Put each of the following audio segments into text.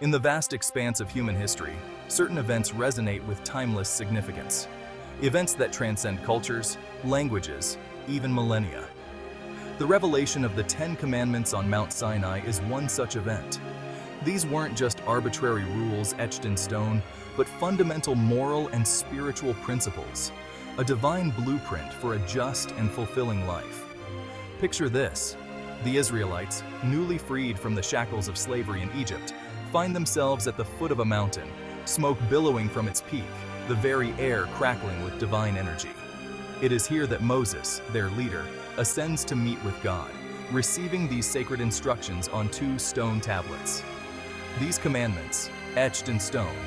In the vast expanse of human history, certain events resonate with timeless significance. Events that transcend cultures, languages, even millennia. The revelation of the Ten Commandments on Mount Sinai is one such event. These weren't just arbitrary rules etched in stone, but fundamental moral and spiritual principles, a divine blueprint for a just and fulfilling life. Picture this: the Israelites, newly freed from the shackles of slavery in Egypt, find themselves at the foot of a mountain, smoke billowing from its peak, the very air crackling with divine energy. It is here that Moses, their leader, ascends to meet with God, receiving these sacred instructions on 2 stone tablets. These commandments, etched in stone,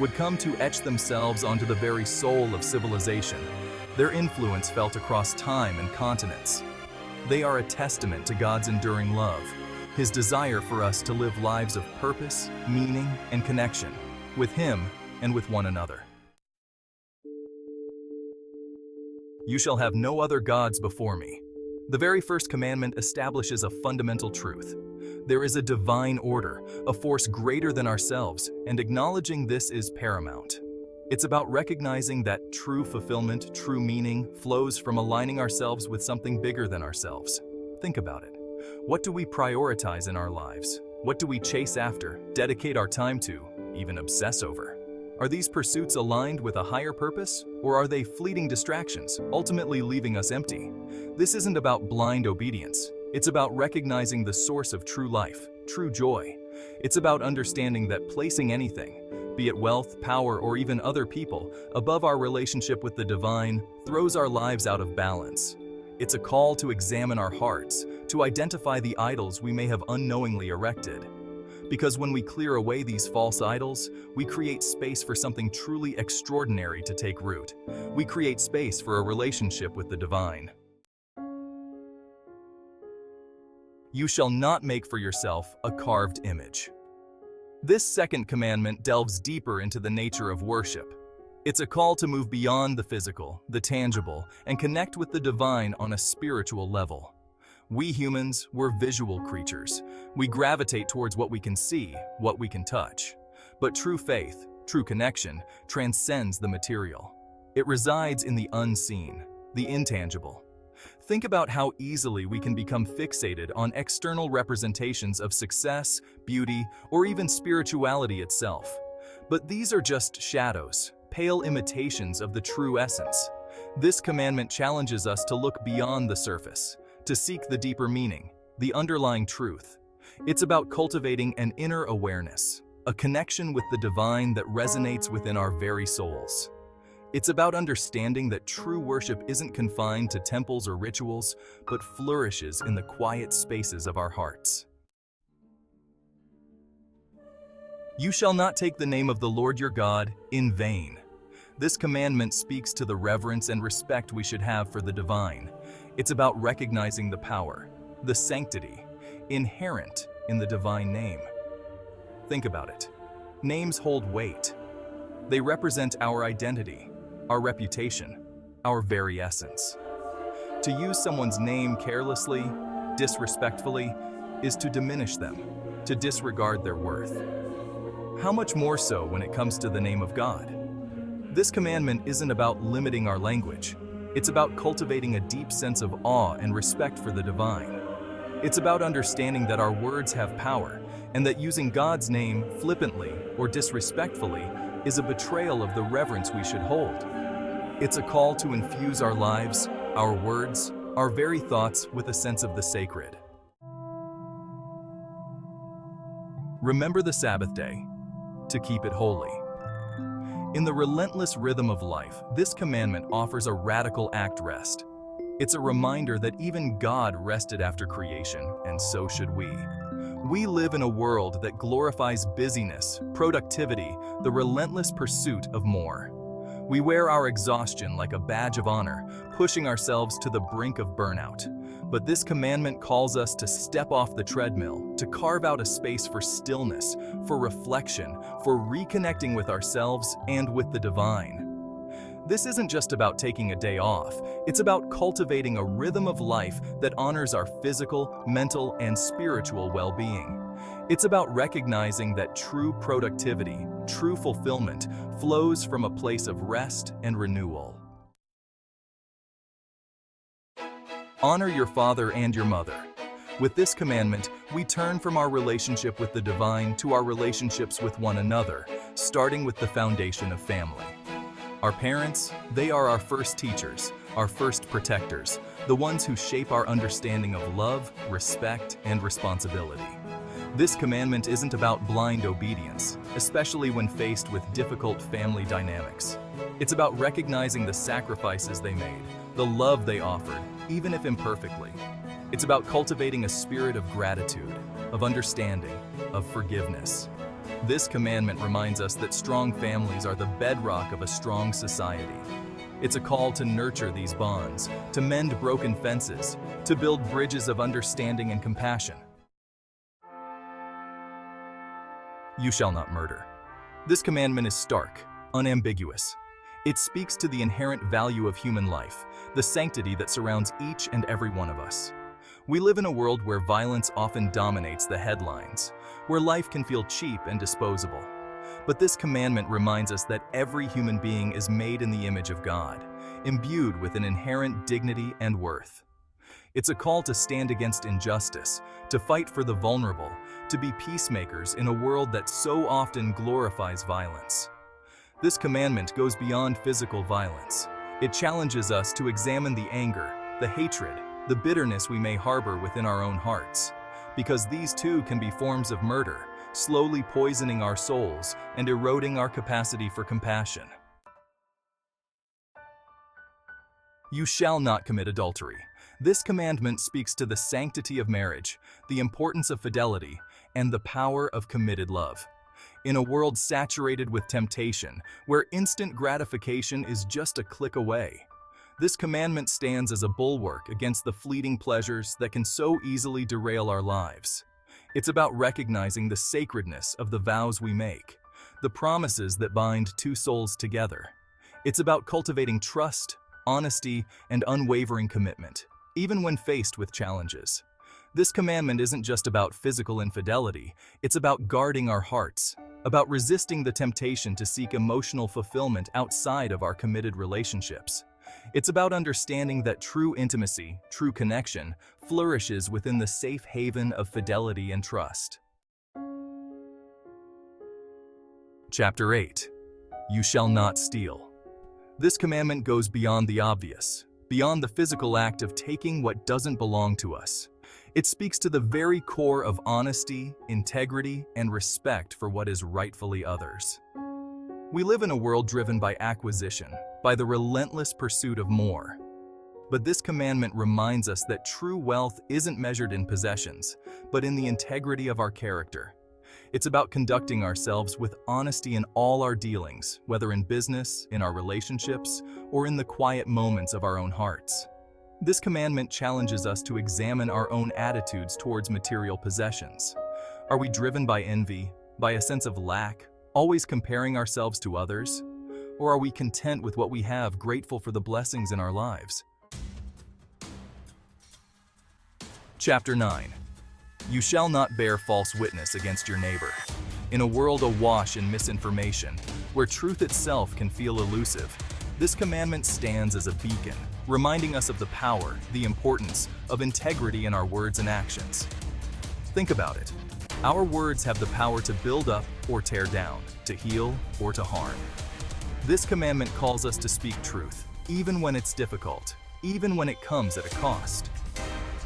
would come to etch themselves onto the very soul of civilization, their influence felt across time and continents. They are a testament to God's enduring love, His desire for us to live lives of purpose, meaning, and connection, with Him and with one another. You shall have no other gods before me. The very first commandment establishes a fundamental truth. There is a divine order, a force greater than ourselves, and acknowledging this is paramount. It's about recognizing that true fulfillment, true meaning, flows from aligning ourselves with something bigger than ourselves. Think about it. What do we prioritize in our lives? What do we chase after, dedicate our time to, even obsess over? Are these pursuits aligned with a higher purpose, or are they fleeting distractions, ultimately leaving us empty? This isn't about blind obedience. It's about recognizing the source of true life, true joy. It's about understanding that placing anything, be it wealth, power, or even other people, above our relationship with the divine, throws our lives out of balance. It's a call to examine our hearts, to identify the idols we may have unknowingly erected. Because when we clear away these false idols, we create space for something truly extraordinary to take root. We create space for a relationship with the divine. You shall not make for yourself a carved image. This second commandment delves deeper into the nature of worship. It's a call to move beyond the physical, the tangible, and connect with the divine on a spiritual level. We humans, we're visual creatures. We gravitate towards what we can see, what we can touch. But true faith, true connection, transcends the material. It resides in the unseen, the intangible. Think about how easily we can become fixated on external representations of success, beauty, or even spirituality itself. But these are just shadows, pale imitations of the true essence. This commandment challenges us to look beyond the surface, to seek the deeper meaning, the underlying truth. It's about cultivating an inner awareness, a connection with the divine that resonates within our very souls. It's about understanding that true worship isn't confined to temples or rituals, but flourishes in the quiet spaces of our hearts. You shall not take the name of the Lord your God in vain. This commandment speaks to the reverence and respect we should have for the divine. It's about recognizing the power, the sanctity, inherent in the divine name. Think about it. Names hold weight. They represent our identity, our reputation, our very essence. To use someone's name carelessly, disrespectfully, is to diminish them, to disregard their worth. How much more so when it comes to the name of God? This commandment isn't about limiting our language. It's about cultivating a deep sense of awe and respect for the divine. It's about understanding that our words have power, and that using God's name flippantly or disrespectfully is a betrayal of the reverence we should hold. It's a call to infuse our lives, our words, our very thoughts with a sense of the sacred. Remember the Sabbath day, to keep it holy. In the relentless rhythm of life, this commandment offers a radical act rest. It's a reminder that even God rested after creation, and so should we. We live in a world that glorifies busyness, productivity, the relentless pursuit of more. We wear our exhaustion like a badge of honor, pushing ourselves to the brink of burnout. But this commandment calls us to step off the treadmill, to carve out a space for stillness, for reflection, for reconnecting with ourselves and with the divine. This isn't just about taking a day off, it's about cultivating a rhythm of life that honors our physical, mental, and spiritual well-being. It's about recognizing that true productivity, true fulfillment, flows from a place of rest and renewal. Honor your father and your mother. With this commandment, we turn from our relationship with the divine to our relationships with one another, starting with the foundation of family. Our parents, they are our first teachers, our first protectors, the ones who shape our understanding of love, respect, and responsibility. This commandment isn't about blind obedience, especially when faced with difficult family dynamics. It's about recognizing the sacrifices they made, the love they offered, even if imperfectly. It's about cultivating a spirit of gratitude, of understanding, of forgiveness. This commandment reminds us that strong families are the bedrock of a strong society. It's a call to nurture these bonds, to mend broken fences, to build bridges of understanding and compassion. You shall not murder. This commandment is stark, unambiguous. It speaks to the inherent value of human life, the sanctity that surrounds each and every one of us. We live in a world where violence often dominates the headlines, where life can feel cheap and disposable. But this commandment reminds us that every human being is made in the image of God, imbued with an inherent dignity and worth. It's a call to stand against injustice, to fight for the vulnerable, to be peacemakers in a world that so often glorifies violence. This commandment goes beyond physical violence. It challenges us to examine the anger, the hatred, the bitterness we may harbor within our own hearts, because these too can be forms of murder, slowly poisoning our souls and eroding our capacity for compassion. You shall not commit adultery. This commandment speaks to the sanctity of marriage, the importance of fidelity, and the power of committed love. In a world saturated with temptation, where instant gratification is just a click away, this commandment stands as a bulwark against the fleeting pleasures that can so easily derail our lives. It's about recognizing the sacredness of the vows we make, the promises that bind two souls together. It's about cultivating trust, honesty, and unwavering commitment, even when faced with challenges. This commandment isn't just about physical infidelity, it's about guarding our hearts, about resisting the temptation to seek emotional fulfillment outside of our committed relationships. It's about understanding that true intimacy, true connection, flourishes within the safe haven of fidelity and trust. Chapter 8. You shall not steal. This commandment goes beyond the obvious, beyond the physical act of taking what doesn't belong to us. It speaks to the very core of honesty, integrity, and respect for what is rightfully others. We live in a world driven by acquisition, by the relentless pursuit of more. But this commandment reminds us that true wealth isn't measured in possessions, but in the integrity of our character. It's about conducting ourselves with honesty in all our dealings, whether in business, in our relationships, or in the quiet moments of our own hearts. This commandment challenges us to examine our own attitudes towards material possessions. Are we driven by envy, by a sense of lack, always comparing ourselves to others? Or are we content with what we have, grateful for the blessings in our lives? Chapter 9. You shall not bear false witness against your neighbor. In a world awash in misinformation, where truth itself can feel elusive, this commandment stands as a beacon, reminding us of the power, the importance of integrity in our words and actions. Think about it. Our words have the power to build up or tear down, to heal or to harm. This commandment calls us to speak truth, even when it's difficult, even when it comes at a cost.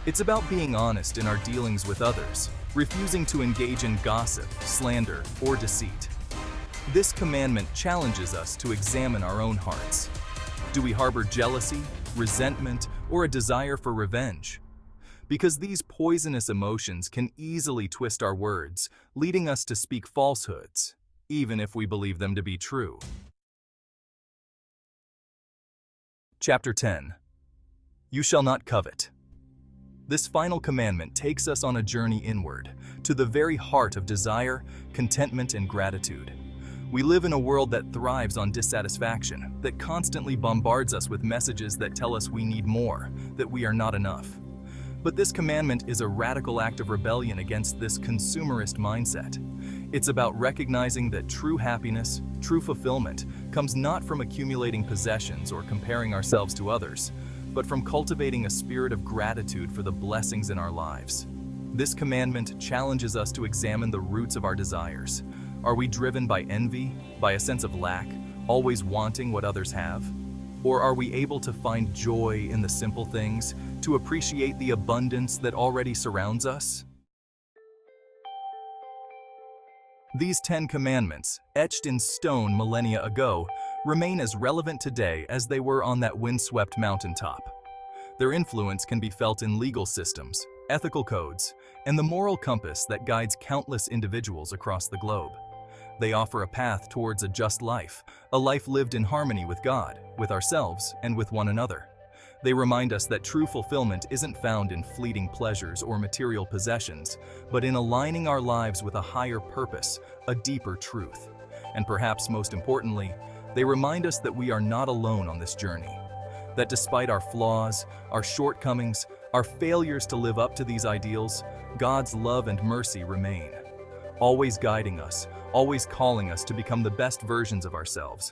It's about being honest in our dealings with others, refusing to engage in gossip, slander, or deceit. This commandment challenges us to examine our own hearts. Do we harbor jealousy, resentment, or a desire for revenge? Because these poisonous emotions can easily twist our words, leading us to speak falsehoods, even if we believe them to be true. Chapter 10. You shall not covet. This final commandment takes us on a journey inward, to the very heart of desire, contentment, and gratitude. We live in a world that thrives on dissatisfaction, that constantly bombards us with messages that tell us we need more, that we are not enough. But this commandment is a radical act of rebellion against this consumerist mindset. It's about recognizing that true happiness, true fulfillment, comes not from accumulating possessions or comparing ourselves to others, but from cultivating a spirit of gratitude for the blessings in our lives. This commandment challenges us to examine the roots of our desires. Are we driven by envy, by a sense of lack, always wanting what others have? Or are we able to find joy in the simple things, to appreciate the abundance that already surrounds us? These 10 commandments, etched in stone millennia ago, remain as relevant today as they were on that windswept mountaintop. Their influence can be felt in legal systems, ethical codes, and the moral compass that guides countless individuals across the globe. They offer a path towards a just life, a life lived in harmony with God, with ourselves, and with one another. They remind us that true fulfillment isn't found in fleeting pleasures or material possessions, but in aligning our lives with a higher purpose, a deeper truth. And perhaps most importantly, they remind us that we are not alone on this journey. That despite our flaws, our shortcomings, our failures to live up to these ideals, God's love and mercy remain, always guiding us, always calling us to become the best versions of ourselves.